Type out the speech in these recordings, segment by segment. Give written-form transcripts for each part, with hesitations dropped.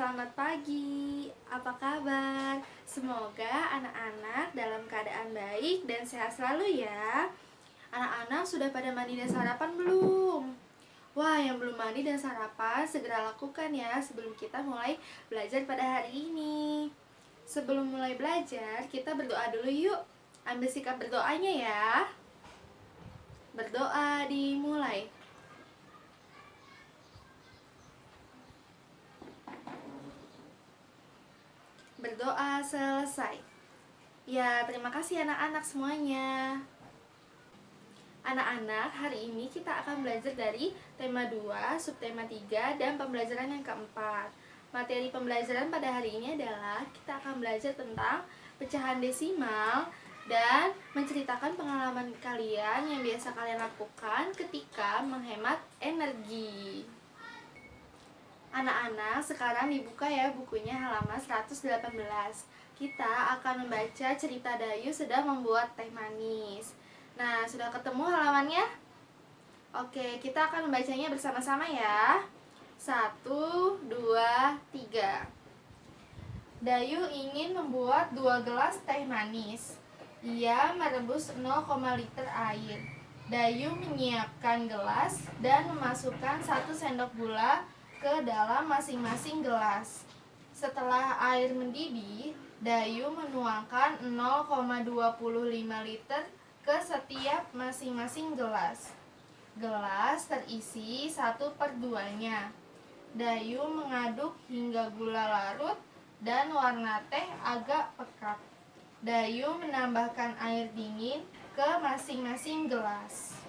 Selamat pagi, apa kabar? Semoga anak-anak dalam keadaan baik dan sehat selalu ya. Anak-anak sudah pada mandi dan sarapan belum? Wah, yang belum mandi dan sarapan segera lakukan ya sebelum kita mulai belajar pada hari ini. Sebelum mulai belajar, kita berdoa dulu yuk. Ambil sikap berdoanya ya. Berdoa dimulai. Berdoa selesai. Ya, terima kasih anak-anak semuanya. Anak-anak, hari ini kita akan belajar dari tema 2, subtema 3, dan pembelajaran yang keempat. Materi pembelajaran pada hari ini adalah kita akan belajar tentang pecahan desimal dan menceritakan pengalaman kalian yang biasa kalian lakukan ketika menghemat energi. Anak-anak, sekarang dibuka ya bukunya halaman 118. Kita akan membaca cerita Dayu sedang membuat teh manis. Nah, sudah ketemu halamannya? Oke, kita akan membacanya bersama-sama ya. 1, 2, 3. Dayu ingin membuat 2 gelas teh manis. Ia merebus 0,5 liter air. Dayu menyiapkan gelas dan memasukkan 1 sendok gula ke dalam masing-masing gelas. Setelah air mendidih, Dayu menuangkan 0,25 liter ke setiap masing-masing gelas. Gelas terisi 1/2-nya. Dayu mengaduk hingga gula larut dan warna teh agak pekat. Dayu menambahkan air dingin ke masing-masing gelas.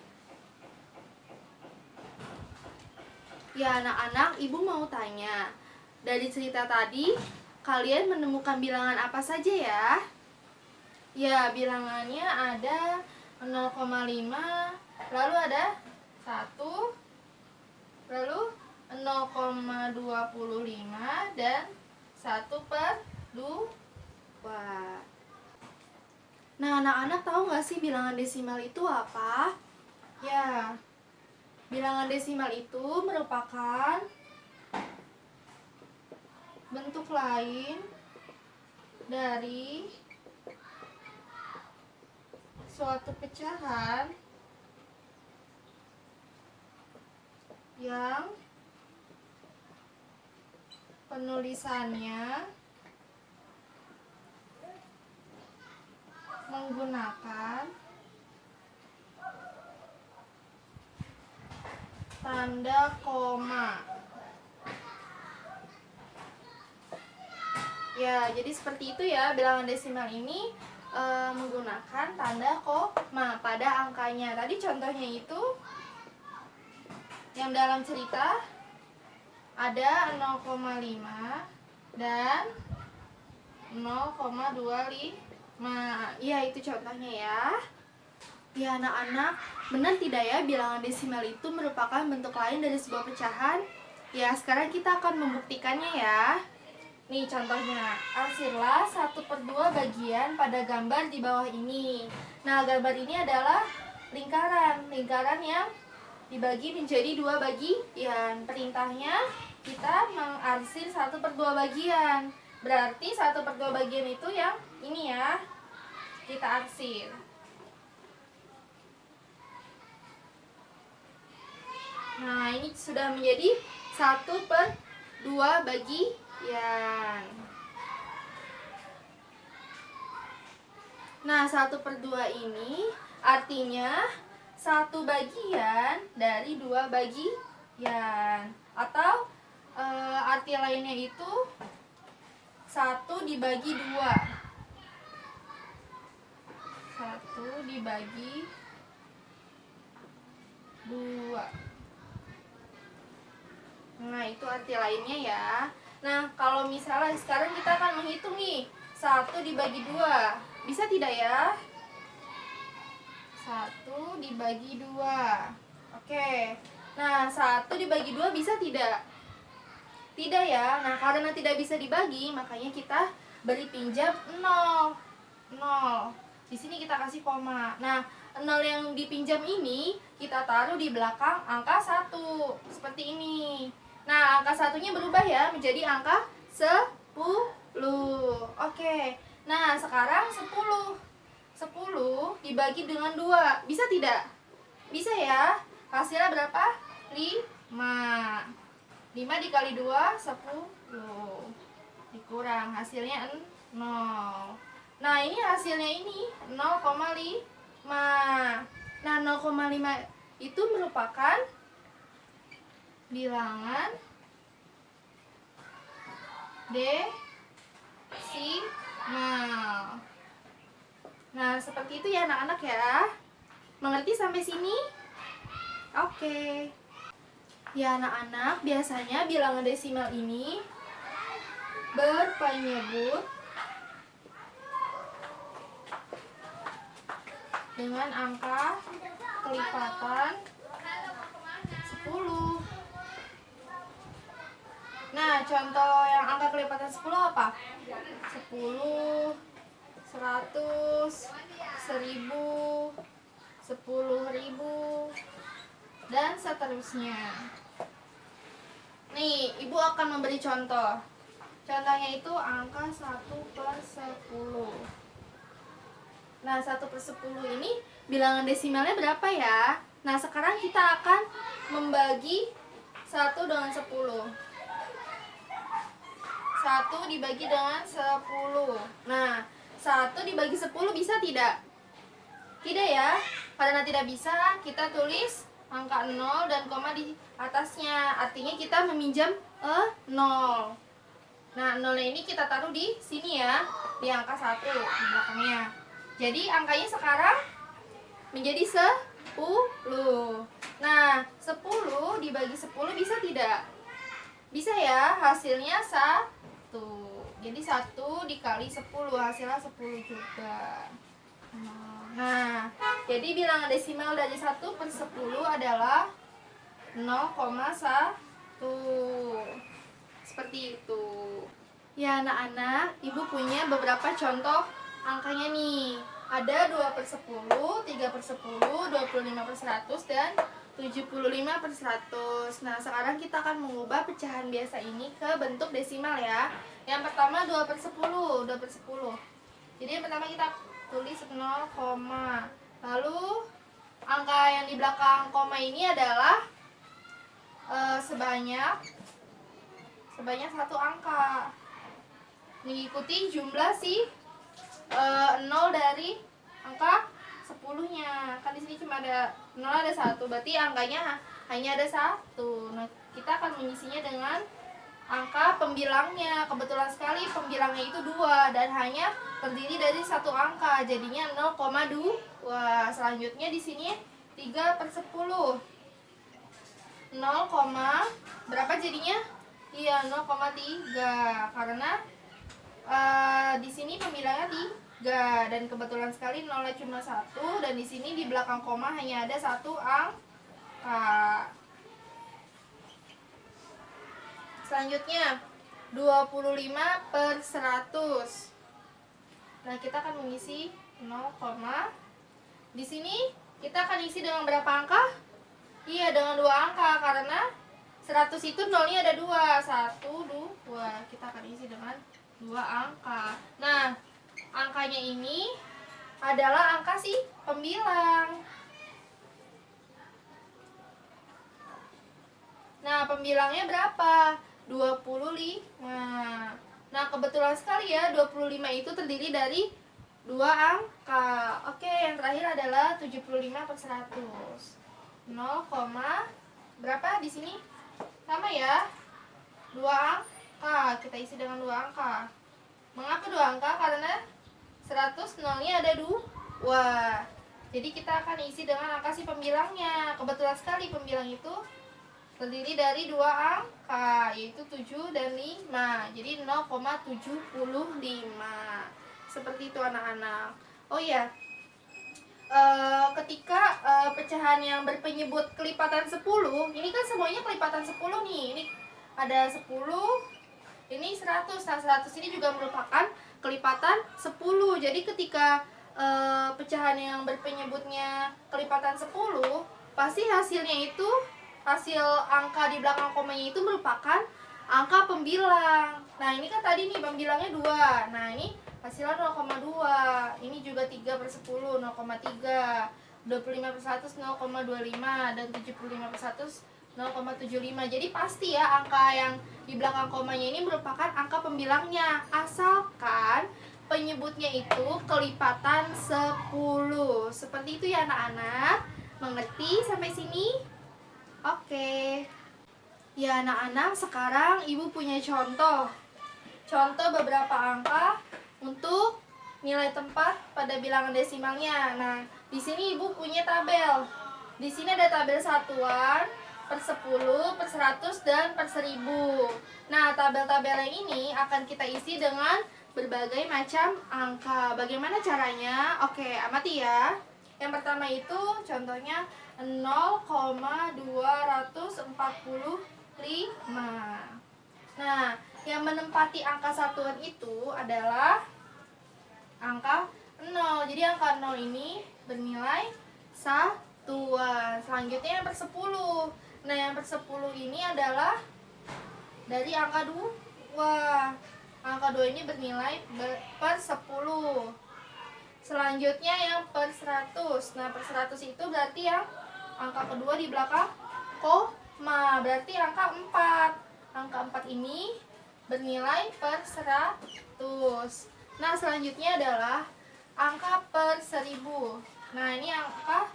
Ya anak-anak, ibu mau tanya, dari cerita tadi kalian menemukan bilangan apa saja ya? Ya, bilangannya ada 0,5, lalu ada 1, lalu 0,25 dan 1/2. Nah, anak-anak tahu nggak sih bilangan desimal itu apa? Ya, bilangan desimal itu merupakan bentuk lain dari suatu pecahan yang penulisannya menggunakan tanda koma. Ya, jadi seperti itu ya, bilangan desimal ini menggunakan tanda koma pada angkanya. Tadi contohnya itu yang dalam cerita ada 0,5 dan 0,25. Iya, itu contohnya ya. Ya anak-anak, benar tidak ya bilangan desimal itu merupakan bentuk lain dari sebuah pecahan? Ya, sekarang kita akan membuktikannya ya. Nih contohnya, arsirlah 1/2 bagian pada gambar di bawah ini. Nah, gambar ini adalah lingkaran yang dibagi menjadi 2 bagian. Perintahnya kita mengarsir 1/2 bagian. Berarti 1/2 bagian itu yang ini ya, kita arsir. Nah, ini sudah menjadi 1/2 bagian. Nah, 1/2 ini artinya 1 bagian dari 2 bagian. Atau arti lainnya itu 1 dibagi 2. 1 dibagi 2. Nah, itu arti lainnya ya. Nah, kalau misalnya sekarang kita akan menghitung nih 1 dibagi 2. Bisa tidak ya? 1 dibagi 2. Oke. Nah, 1 dibagi 2 bisa tidak? Tidak ya. Nah, karena tidak bisa dibagi, makanya kita beri pinjam 0. Di sini kita kasih koma. Nah, 0 yang dipinjam ini kita taruh di belakang angka 1. Seperti ini. Nah, angka 1-nya berubah ya menjadi angka 10. Oke. Nah, sekarang 10 dibagi dengan 2. Bisa tidak? Bisa ya. Hasilnya berapa? 5. 5 dikali 2, 10. Dikurang, hasilnya 0. Nah, ini hasilnya ini 0,5. Nah, 0,5 itu merupakan bilangan desimal. Nah, seperti itu ya anak-anak ya. Mengerti sampai sini? Oke. Ya anak-anak, biasanya bilangan desimal ini berpenyebut dengan angka kelipatan 10. Nah, contoh yang angka kelipatan 10 apa? 10, 100, 1000, 10.000, dan seterusnya. Nih, ibu akan memberi contoh. Contohnya itu angka 1/10. Nah, 1/10 ini bilangan desimalnya berapa ya? Nah, sekarang kita akan membagi 1 dengan 10. 1 dibagi dengan 10. Nah, 1 dibagi 10 bisa tidak? Tidak ya. Karena tidak bisa, kita tulis angka 0 dan koma di atasnya. Artinya kita meminjam 0. Nah, 0 ini kita taruh di sini ya, di angka 1 di belakangnya. Jadi angkanya sekarang menjadi 10. Nah, 10 dibagi 10 bisa tidak? Bisa ya, hasilnya 1. Jadi 1 dikali 10, hasilnya 10 juga. Nah, jadi bilangan desimal dari 1/10 adalah 0,1. Seperti itu. Ya anak-anak, ibu punya beberapa contoh angkanya nih. Ada 2/10, 3/10, 25/100, dan 75/100. Nah, sekarang kita akan mengubah pecahan biasa ini ke bentuk desimal ya. Yang pertama 2/10. Jadi yang pertama kita tulis 0, lalu angka yang di belakang koma ini adalah sebanyak satu angka, mengikuti jumlah 0 dari angka 10-nya. Kan di sini cuma ada 0, ada 1, berarti angkanya hanya ada 1. Nah, kita akan mengisinya dengan angka pembilangnya. Kebetulan sekali pembilangnya itu 2 dan hanya terdiri dari satu angka, jadinya 0,2. Selanjutnya di sini 3/10. 0, berapa jadinya? Iya, 0,3 karena di sini pembilangnya 3 dan kebetulan sekali nolnya cuma 1 dan di sini di belakang koma hanya ada satu angka. Selanjutnya 25/100. Nah, kita akan mengisi 0, di sini kita akan isi dengan berapa angka? Iya, dengan 2 angka karena 100 itu nolnya ada 2. 1, 2. Kita akan isi dengan 2 angka. Nah, angkanya ini adalah angka pembilang. Nah, pembilangnya berapa? 25. Nah, kebetulan sekali ya 25 itu terdiri dari 2 angka. Oke, yang terakhir adalah 75/100. 0, berapa di sini? Sama ya. 2 angka. Kita isi dengan 2 angka. Mengapa 2 angka? Karena 100 nolnya ada 2. Jadi kita akan isi dengan angka pembilangnya. Kebetulan sekali pembilang itu terdiri dari 2 angka, yaitu 7 dan 5. Jadi 0,75. Seperti itu anak-anak. Oh iya, ketika pecahan yang berpenyebut kelipatan 10, ini kan semuanya kelipatan 10 nih. Ini ada 10, ini 100. Nah, 100 ini juga merupakan kelipatan 10. Jadi ketika pecahan yang berpenyebutnya kelipatan 10, pasti hasilnya itu, hasil angka di belakang komanya itu merupakan angka pembilang. Nah, ini kan tadi nih pembilangnya 2. Nah, ini hasilnya 0,2. Ini juga 3/10, 0,3. 25/100, 0,25. Dan 75/100, 0,75. Jadi pasti ya angka yang di belakang komanya ini merupakan angka pembilangnya, asalkan penyebutnya itu kelipatan 10. Seperti itu ya anak-anak. Mengerti sampai sini? Oke. Ya anak-anak, sekarang Ibu punya contoh. Contoh beberapa angka untuk nilai tempat pada bilangan desimalnya. Nah, di sini Ibu punya tabel. Di sini ada tabel satuan, per 10, per 100, dan per 1000. Nah, tabel-tabel yang ini akan kita isi dengan berbagai macam angka. Bagaimana caranya? Oke, amati ya. Yang pertama itu contohnya 0,245. Nah, yang menempati angka satuan itu adalah angka 0. Jadi angka 0 ini bernilai satuan. Selanjutnya yang per 10. Nah, yang per 10 ini adalah dari angka 2. Angka 2 ini bernilai per 10. Selanjutnya yang per 100. Nah, per 100 itu berarti yang angka kedua di belakang koma, berarti angka 4. Angka 4 ini bernilai per 100. Nah, selanjutnya adalah angka per 1000. Nah, ini angka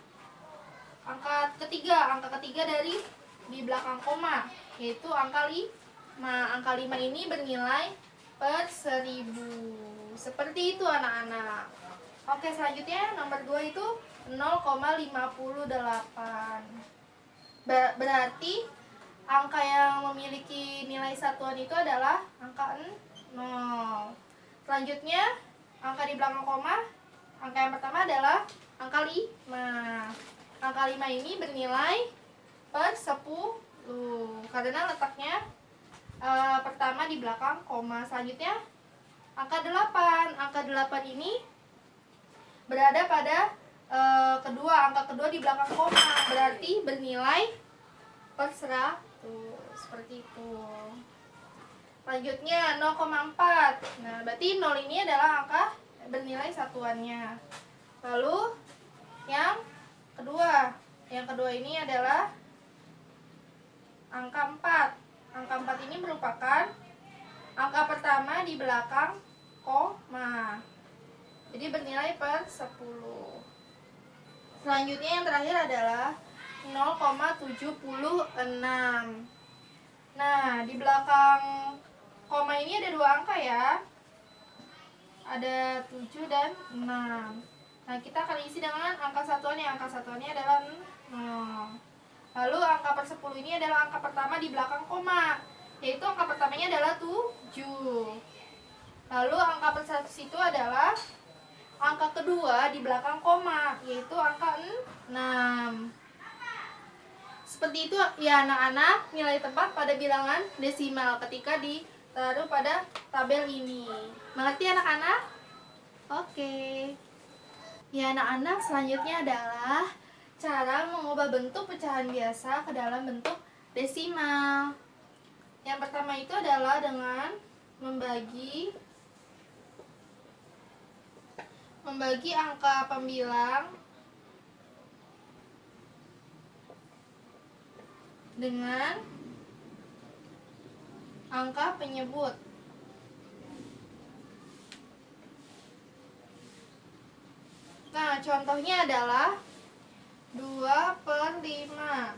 ketiga. Angka ketiga dari di belakang koma, yaitu angka 5. Angka 5 ini bernilai per 1000. Seperti itu anak-anak. Oke, selanjutnya nomor 2 itu 0,58. Berarti angka yang memiliki nilai satuan itu adalah angka 0. Selanjutnya, angka di belakang koma, angka yang pertama adalah angka 5. Angka 5 ini bernilai per 10 karena letaknya pertama di belakang koma. Selanjutnya, angka 8. Angka 8 ini berada pada angka kedua di belakang koma, berarti bernilai per 100. Seperti itu. Selanjutnya 0,4. Nah, berarti 0 ini adalah angka bernilai satuannya. Lalu yang kedua. Yang kedua ini adalah angka 4. Angka 4 ini merupakan angka pertama di belakang koma. Jadi bernilai per 10. Selanjutnya yang terakhir adalah 0,76. Nah, di belakang koma ini ada 2 angka ya. Ada 7 dan 6. Nah, kita akan isi dengan angka satuannya. Angka satuannya adalah 0. Lalu angka per 10 ini adalah angka pertama di belakang koma, yaitu angka pertamanya adalah 7. Lalu angka per 100 itu adalah angka kedua di belakang koma, yaitu angka 6. Seperti itu ya anak-anak, nilai tempat pada bilangan desimal ketika ditaruh pada tabel ini. Mengerti anak-anak? Oke. Ya anak-anak, selanjutnya adalah cara mengubah bentuk pecahan biasa ke dalam bentuk desimal. Yang pertama itu adalah dengan membagi angka pembilang dengan angka penyebut. Nah, contohnya adalah 2/5.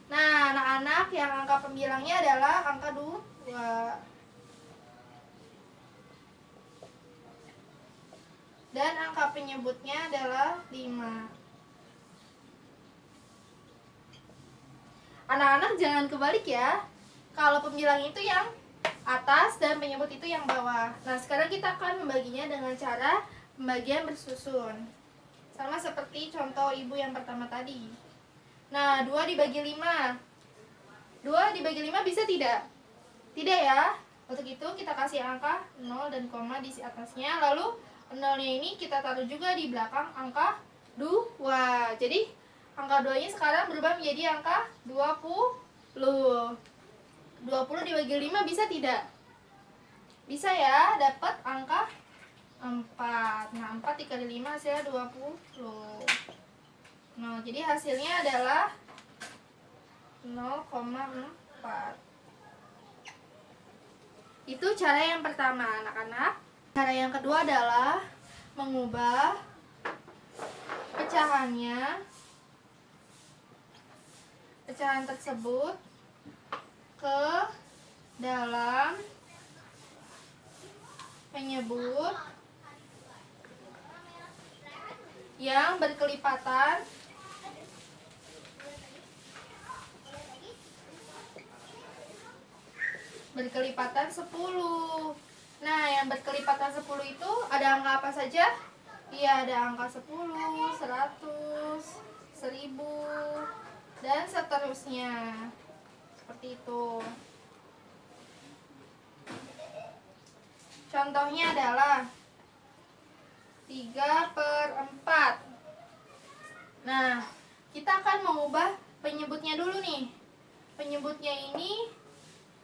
Nah, anak-anak, yang angka pembilangnya adalah angka 2. Dan angka penyebutnya adalah 5. Anak-anak jangan kebalik ya. Kalau pembilang itu yang atas dan penyebut itu yang bawah. Nah, sekarang kita akan membaginya dengan cara pembagian bersusun. Sama seperti contoh ibu yang pertama tadi. Nah, 2 dibagi 5. 2 dibagi 5 bisa tidak? Tidak ya. Untuk itu kita kasih angka 0 dan koma di atasnya. Lalu 0-nya ini kita taruh juga di belakang angka 2. Jadi angka 2-nya sekarang berubah menjadi angka 20. 20 dibagi 5 bisa tidak? Bisa ya, dapat angka 4. Nah, 4 dikali 5 hasilnya 20. Nah, jadi hasilnya adalah 0,4. Itu cara yang pertama, anak-anak. Cara yang kedua adalah mengubah pecahan tersebut ke dalam penyebut yang berkelipatan berkelipatan 10. Nah, yang berkelipatan 10 itu ada angka apa saja? Iya, ada angka 10, 100, 1000, dan seterusnya. Seperti itu. Contohnya adalah 3/4. Nah, kita akan mengubah penyebutnya dulu nih. Penyebutnya ini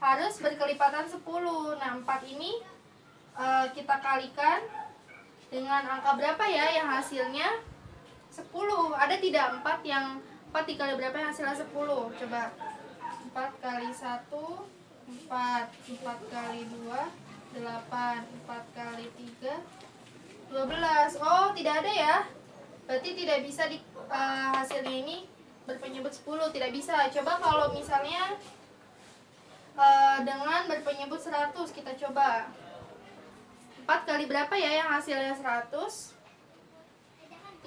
harus berkelipatan 10. Nah, 4 ini kita kalikan dengan angka berapa ya yang hasilnya 10. Ada tidak 4 yang 4 dikali berapa yang hasilnya 10? Coba. 4 kali 1 4, 4 kali 2 8, 4 kali 3 12. Oh, tidak ada ya. Berarti tidak bisa hasilnya ini berpenyebut 10, tidak bisa. Coba kalau misalnya dengan berpenyebut 100, kita coba. 4 kali berapa ya yang hasilnya 100?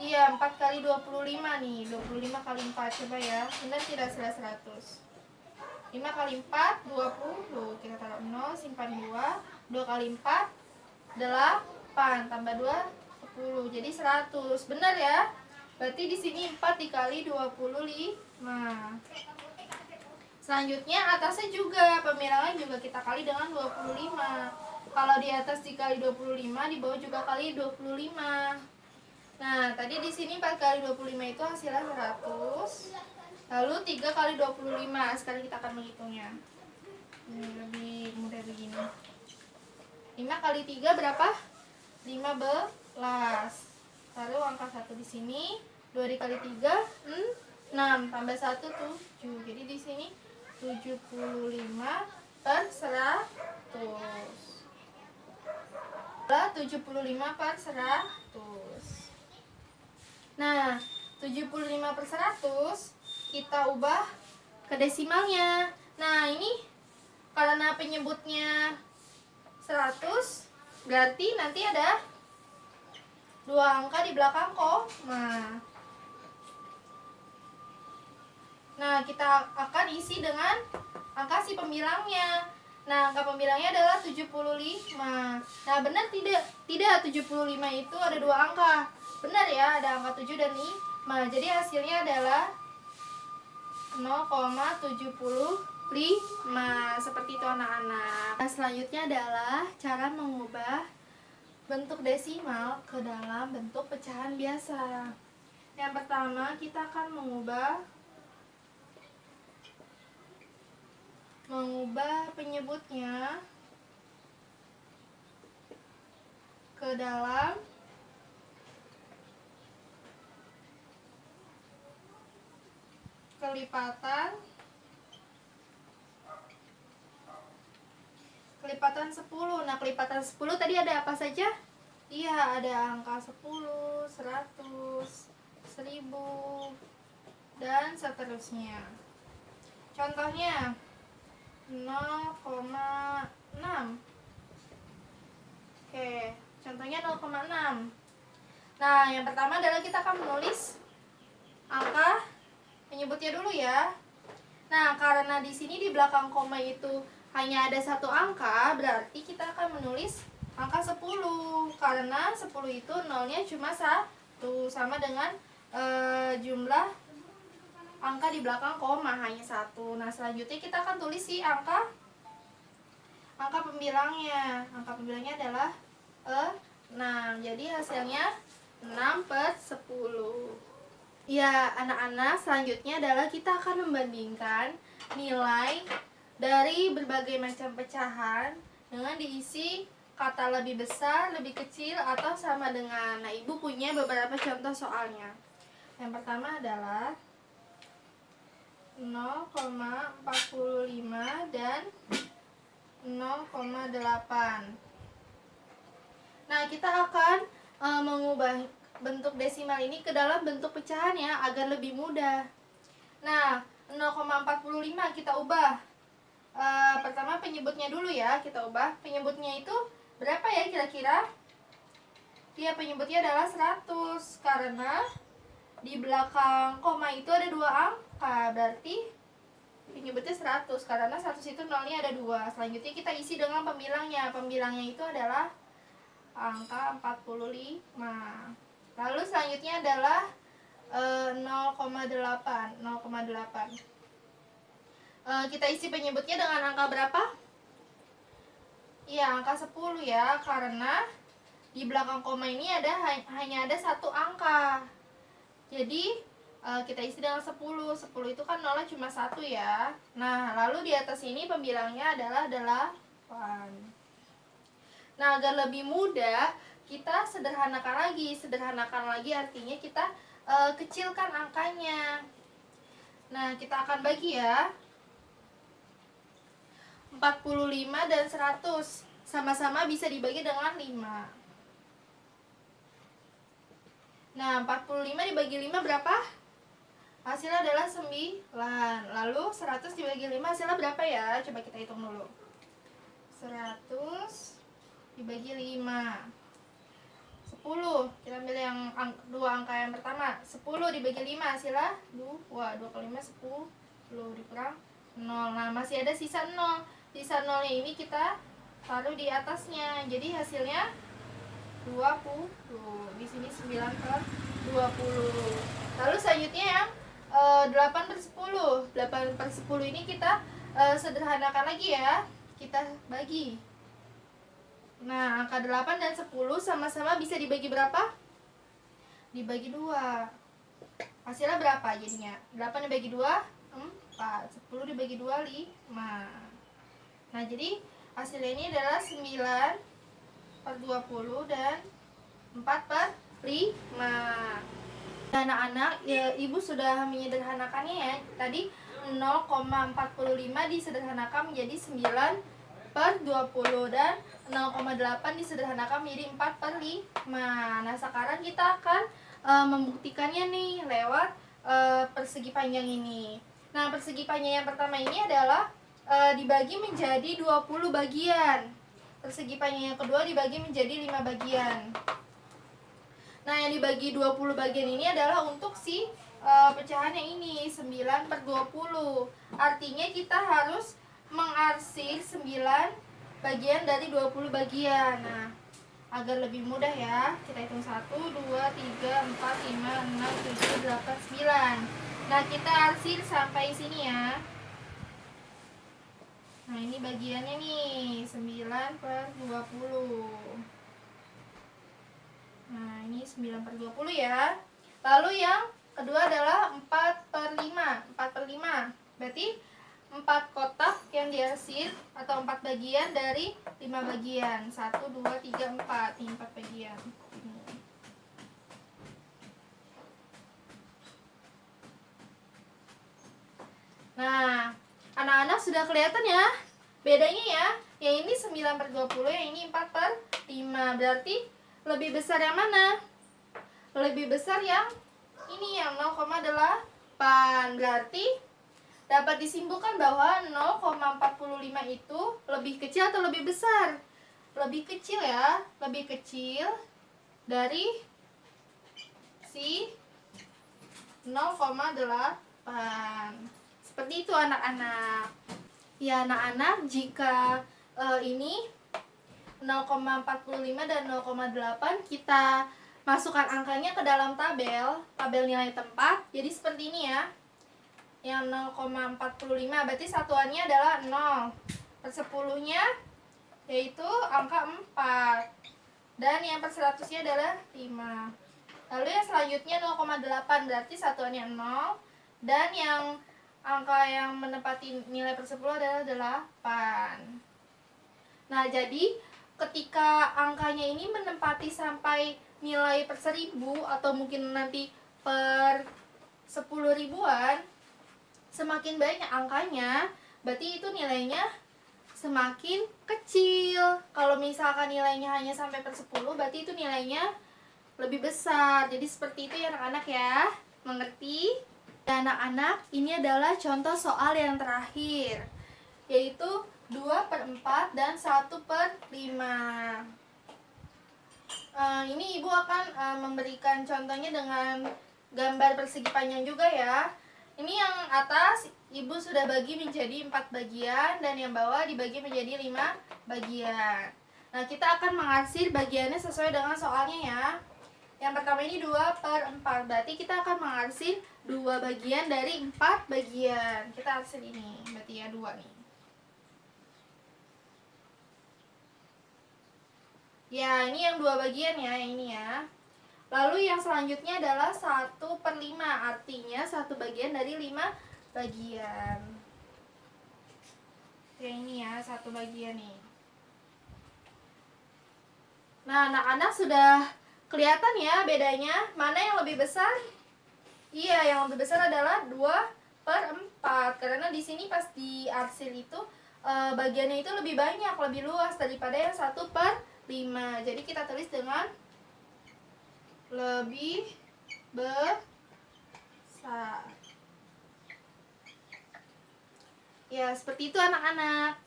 Iya, 4 kali 25 nih. 25 kali 4, coba ya. Benar tidak hasilnya 100? 5 kali 4, 20. Kita taruh 0, simpan 2. 2 kali 4, 8. Tambah 2, 10. Jadi 100. Benar ya? Berarti di sini 4 dikali 25. Selanjutnya atasnya juga, pemilangan juga kita kali dengan 25. Kalau di atas dikali 25, di bawah juga kali 25. Nah, tadi di sini 4 kali 25 itu hasilnya 100. Lalu 3 kali 25. Sekarang kita akan menghitungnya. Ini lebih mudah begini. 5 kali 3 berapa? 15. Lalu angka 1 di sini. 2 dikali 3, 6. Tambah 1, 7. Jadi di sini 75/100. 75/100. Nah, 75/100 kita ubah ke desimalnya. Nah, ini karena penyebutnya 100, berarti nanti ada 2 angka di belakang koma. Nah, kita akan isi dengan angka si pembilangnya. Nah, angka pembilangnya adalah 75. Nah, benar tidak? Tidak, 75 itu ada 2 angka. Benar ya, ada angka 7 dan 5. Jadi hasilnya adalah 0,75. Seperti itu anak-anak. Nah, selanjutnya adalah cara mengubah bentuk desimal ke dalam bentuk pecahan biasa. Yang pertama, kita akan mengubah penyebutnya ke dalam kelipatan 10. Nah, kelipatan 10 tadi ada apa saja? Iya, ada angka 10, 100, 1000, dan seterusnya. Contohnya 0,6. Oke, contohnya 0,6. Nah, yang pertama adalah kita akan menulis angka penyebutnya dulu ya. Nah, karena di sini di belakang koma itu hanya ada 1 angka, berarti kita akan menulis angka 10. Karena 10 itu nolnya cuma 1, sama dengan jumlah angka di belakang koma hanya 1. Nah, selanjutnya kita akan tulis si angka pembilangnya. Angka pembilangnya adalah 6. Jadi hasilnya 6/10. Ya, anak-anak, selanjutnya adalah kita akan membandingkan nilai dari berbagai macam pecahan dengan diisi kata lebih besar, lebih kecil, atau sama dengan. Nah, Ibu punya beberapa contoh soalnya. Yang pertama adalah 0,45 dan 0,8. Nah, kita akan mengubah bentuk desimal ini ke dalam bentuk pecahan ya, agar lebih mudah. Nah, 0,45 kita ubah. Pertama penyebutnya dulu ya, kita ubah. Penyebutnya itu berapa ya kira-kira? Ya, penyebutnya adalah 100, karena di belakang koma itu ada 2 angka, berarti penyebutnya 100, karena 100 itu nolnya ada 2. Selanjutnya kita isi dengan pembilangnya. Pembilangnya itu adalah angka 45. Lalu selanjutnya adalah 0,8. Kita isi penyebutnya dengan angka berapa? Iya, angka 10 ya, karena di belakang koma ini hanya ada 1 angka. Jadi kita isi dengan 10. 10 itu kan nolnya cuma 1 ya. Nah, lalu di atas ini pembilangnya adalah 8. Nah, agar lebih mudah, kita sederhanakan lagi. Sederhanakan lagi artinya kita kecilkan angkanya. Nah, kita akan bagi ya. 45 dan 100 sama-sama bisa dibagi dengan 5. Nah, 45 dibagi 5 berapa? Hasilnya adalah 9. Lalu 100 dibagi 5 hasilnya berapa ya? Coba kita hitung dulu. 100 dibagi 5. 10. Kita ambil yang 2 angka yang pertama. 10 dibagi 5 hasilnya 2. 2 kali 5 10 dikurang 0. Nah, masih ada sisa 0. Sisa 0-nya ini kita taruh di atasnya. Jadi hasilnya 20. Di sini 9/20. Lalu selanjutnya yang 8/10. 8/10 ini kita sederhanakan lagi ya. Kita bagi. Nah, angka 8 dan 10 sama-sama bisa dibagi berapa? Dibagi 2. Hasilnya berapa jadinya? 8 dibagi 2, 4. 10 dibagi 2, 5. Nah, jadi hasilnya ini adalah 9/20 dan 4/5. Nah, anak-anak, ya, Ibu sudah menyederhanakannya ya. Tadi 0,45 disederhanakan menjadi 9/20 dan 0,8 disederhanakan menjadi 4/5. Nah, sekarang kita akan membuktikannya nih lewat persegi panjang ini. Nah, persegi panjang yang pertama ini adalah dibagi menjadi 20 bagian. Persegi panjang yang kedua dibagi menjadi 5 bagian. Nah, yang dibagi 20 bagian ini adalah untuk si pecahannya ini 9/20. Artinya kita harus mengarsir 9 bagian dari 20 bagian. Nah, agar lebih mudah ya, kita hitung 1, 2, 3, 4, 5, 6, 7, 8, 9. Nah, kita arsir sampai sini ya. Nah, ini bagiannya nih 9/20. Nah, ini 9/20 ya. Lalu yang kedua adalah 4/5. 4/5 berarti 4 kotak yang diarsir atau 4 bagian dari 5 bagian. 1, 2, 3, 4. Ini 4 bagian. Nah, anak-anak sudah kelihatan ya bedanya ya. Yang ini 9/20, yang ini 4/5. Berarti lebih besar yang mana? Lebih besar yang ini, yang 0,8. Berarti dapat disimpulkan bahwa 0,45 itu lebih kecil atau lebih besar? Lebih kecil ya, lebih kecil dari si 0,8. Seperti itu anak-anak. Ya anak-anak, jika ini 0,45 dan 0,8 kita masukkan angkanya ke dalam tabel nilai tempat. Jadi seperti ini ya. Yang 0,45 berarti satuannya adalah 0/10-nya yaitu angka 4. Dan yang per 100-nya adalah 5. Lalu yang selanjutnya 0,8 berarti satuannya 0. Dan yang angka yang menempati nilai per 10 adalah 8. Nah, jadi ketika angkanya ini menempati sampai nilai per 1000 atau mungkin nanti per 10 ribuan, semakin banyak angkanya, berarti itu nilainya semakin kecil. Kalau misalkan nilainya hanya sampai per 10, berarti itu nilainya lebih besar. Jadi seperti itu ya anak-anak ya. Mengerti? Ya anak-anak, ini adalah contoh soal yang terakhir, yaitu 2/4 dan 1/5. Ini ibu akan memberikan contohnya dengan gambar persegi panjang juga ya. Ini yang atas ibu sudah bagi menjadi 4 bagian dan yang bawah dibagi menjadi 5 bagian. Nah, kita akan mengarsir bagiannya sesuai dengan soalnya ya. Yang pertama ini 2/4, berarti kita akan mengarsir 2 bagian dari 4 bagian. Kita arsir ini, berarti ya 2 nih. Ya, ini yang 2 bagian ya, yang ini ya. Lalu yang selanjutnya adalah 1/5, artinya 1 bagian dari 5 bagian. Kayak ini ya, 1 bagian nih. Nah, anak-anak sudah kelihatan ya bedanya, mana yang lebih besar? Iya, yang lebih besar adalah 2/4, karena di sini pas diarsir itu bagiannya itu lebih banyak, lebih luas daripada yang 1/5. Jadi kita tulis dengan lebih besar. Ya, seperti itu anak-anak.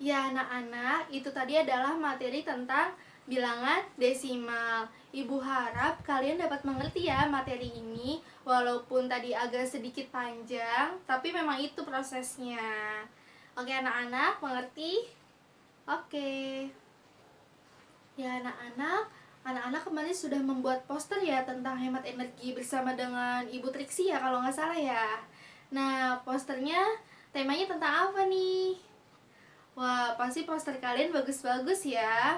Ya anak-anak, itu tadi adalah materi tentang bilangan desimal. Ibu harap kalian dapat mengerti ya materi ini, walaupun tadi agak sedikit panjang, tapi memang itu prosesnya. Oke anak-anak, mengerti? Oke. Ya anak-anak kemarin sudah membuat poster ya tentang hemat energi bersama dengan Ibu Triksi ya kalau nggak salah ya. Nah, posternya temanya tentang apa nih? Wah, pasti poster kalian bagus-bagus ya.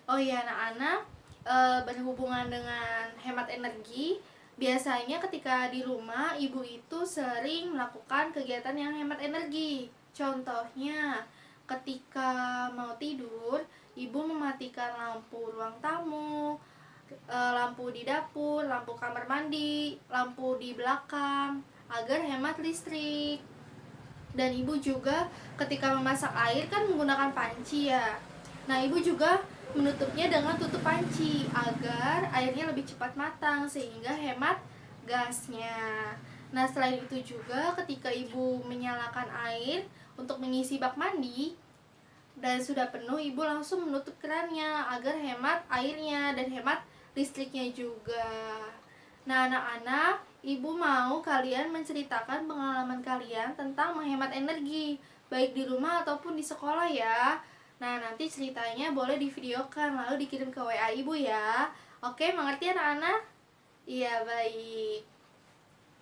Oh iya anak-anak, berhubungan dengan hemat energi, biasanya ketika di rumah ibu itu sering melakukan kegiatan yang hemat energi. Contohnya, ketika mau tidur, ibu mematikan lampu ruang tamu, lampu di dapur, lampu kamar mandi, lampu di belakang, agar hemat listrik. Dan ibu juga ketika memasak air kan menggunakan panci ya. Nah, ibu juga menutupnya dengan tutup panci agar airnya lebih cepat matang sehingga hemat gasnya. Nah, selain itu juga ketika ibu menyalakan air untuk mengisi bak mandi dan sudah penuh, ibu langsung menutup kerannya agar hemat airnya dan hemat listriknya juga. Nah, anak-anak, ibu mau kalian menceritakan pengalaman kalian tentang menghemat energi, baik di rumah ataupun di sekolah ya. Nah, nanti ceritanya boleh divideokan lalu dikirim ke WA ibu ya. Oke, mengerti anak-anak? Iya, baik.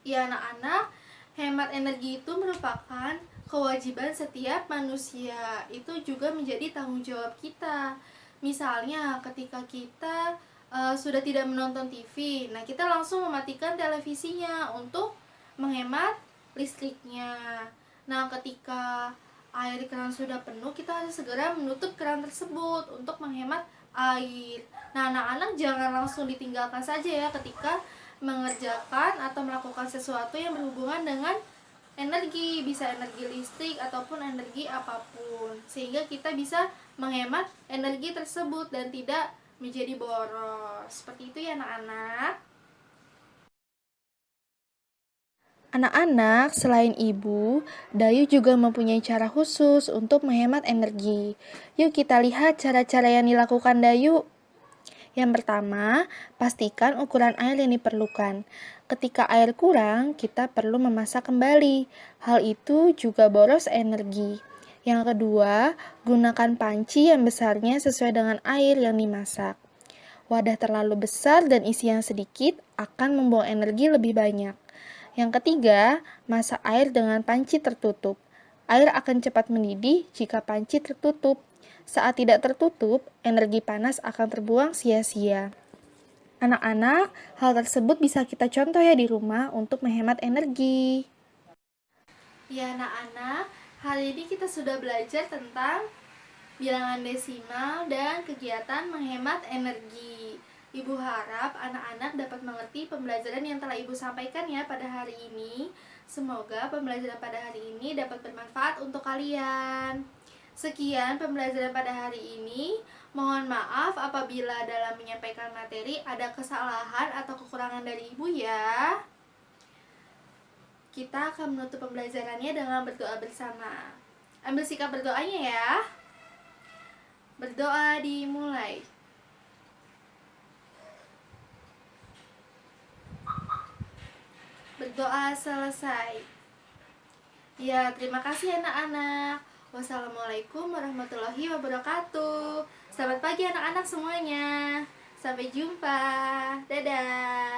Ya, anak-anak, hemat energi itu merupakan kewajiban setiap manusia. Itu juga menjadi tanggung jawab kita. Misalnya, ketika kita sudah tidak menonton TV, nah kita langsung mematikan televisinya untuk menghemat listriknya. Nah, ketika air keran sudah penuh, kita harus segera menutup keran tersebut untuk menghemat air. Nah, anak-anak jangan langsung ditinggalkan saja ya ketika mengerjakan atau melakukan sesuatu yang berhubungan dengan energi, bisa energi listrik ataupun energi apapun, sehingga kita bisa menghemat energi tersebut dan tidak menjadi boros. Seperti itu ya anak-anak. Anak-anak, selain ibu, Dayu juga mempunyai cara khusus untuk menghemat energi. Yuk kita lihat cara-cara yang dilakukan Dayu. Yang pertama, pastikan ukuran air yang diperlukan. Ketika air kurang, kita perlu memasak kembali. Hal itu juga boros energi. Yang kedua, gunakan panci yang besarnya sesuai dengan air yang dimasak. Wadah terlalu besar dan isi yang sedikit akan membuang energi lebih banyak. Yang ketiga, masak air dengan panci tertutup. Air akan cepat mendidih jika panci tertutup. Saat tidak tertutup, energi panas akan terbuang sia-sia. Anak-anak, hal tersebut bisa kita contoh ya di rumah untuk menghemat energi. Ya anak-anak, hari ini kita sudah belajar tentang bilangan desimal dan kegiatan menghemat energi. Ibu harap anak-anak dapat mengerti pembelajaran yang telah Ibu sampaikan ya pada hari ini. Semoga pembelajaran pada hari ini dapat bermanfaat untuk kalian. Sekian pembelajaran pada hari ini. Mohon maaf apabila dalam menyampaikan materi ada kesalahan atau kekurangan dari Ibu ya. Kita akan menutup pembelajarannya dengan berdoa bersama. Ambil sikap berdoanya ya. Berdoa dimulai. Berdoa selesai. Ya, terima kasih anak-anak. Wassalamualaikum warahmatullahi wabarakatuh. Selamat pagi anak-anak semuanya. Sampai jumpa. Dadah.